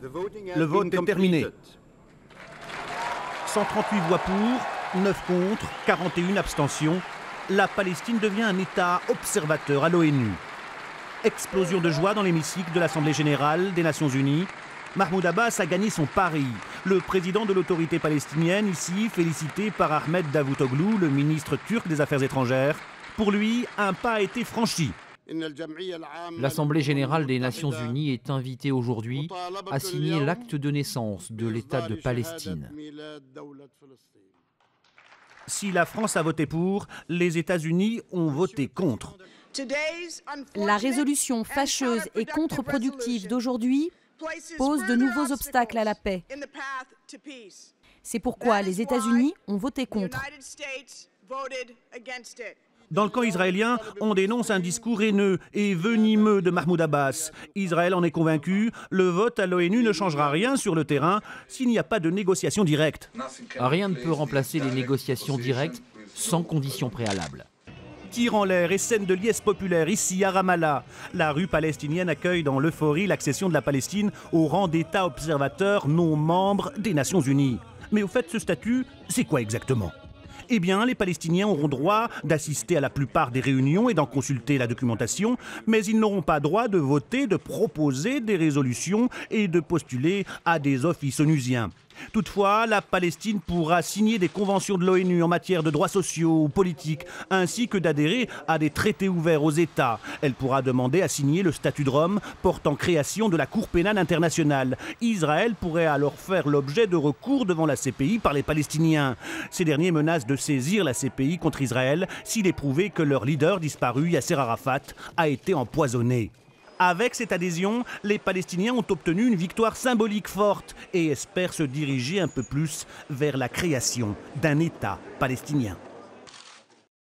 Le vote est terminé. 138 voix pour, 9 contre, 41 abstentions. La Palestine devient un État observateur à l'ONU. Explosion de joie dans l'hémicycle de l'Assemblée générale des Nations unies. Mahmoud Abbas a gagné son pari. Le président de l'autorité palestinienne, ici félicité par Ahmed Davutoglu, le ministre turc des Affaires étrangères. Pour lui, un pas a été franchi. L'Assemblée générale des Nations unies est invitée aujourd'hui à signer l'acte de naissance de l'État de Palestine. Si la France a voté pour, les États-Unis ont voté contre. La résolution fâcheuse et contre-productive d'aujourd'hui pose de nouveaux obstacles à la paix. C'est pourquoi les États-Unis ont voté contre. Dans le camp israélien, on dénonce un discours haineux et venimeux de Mahmoud Abbas. Israël en est convaincu, le vote à l'ONU ne changera rien sur le terrain s'il n'y a pas de négociation directe. Rien ne peut remplacer les négociations directes sans conditions préalables. Tirs en l'air et scènes de liesse populaire ici à Ramallah. La rue palestinienne accueille dans l'euphorie l'accession de la Palestine au rang d'État observateur non membre des Nations Unies. Mais au fait, ce statut, c'est quoi exactement ? Eh bien, les Palestiniens auront droit d'assister à la plupart des réunions et d'en consulter la documentation, mais ils n'auront pas droit de voter, de proposer des résolutions et de postuler à des offices onusiens. Toutefois, la Palestine pourra signer des conventions de l'ONU en matière de droits sociaux ou politiques, ainsi que d'adhérer à des traités ouverts aux États. Elle pourra demander à signer le statut de Rome portant création de la Cour pénale internationale. Israël pourrait alors faire l'objet de recours devant la CPI par les Palestiniens. Ces derniers menacent de saisir la CPI contre Israël s'il est prouvé que leur leader disparu, Yasser Arafat, a été empoisonné. Avec cette adhésion, les Palestiniens ont obtenu une victoire symbolique forte et espèrent se diriger un peu plus vers la création d'un État palestinien.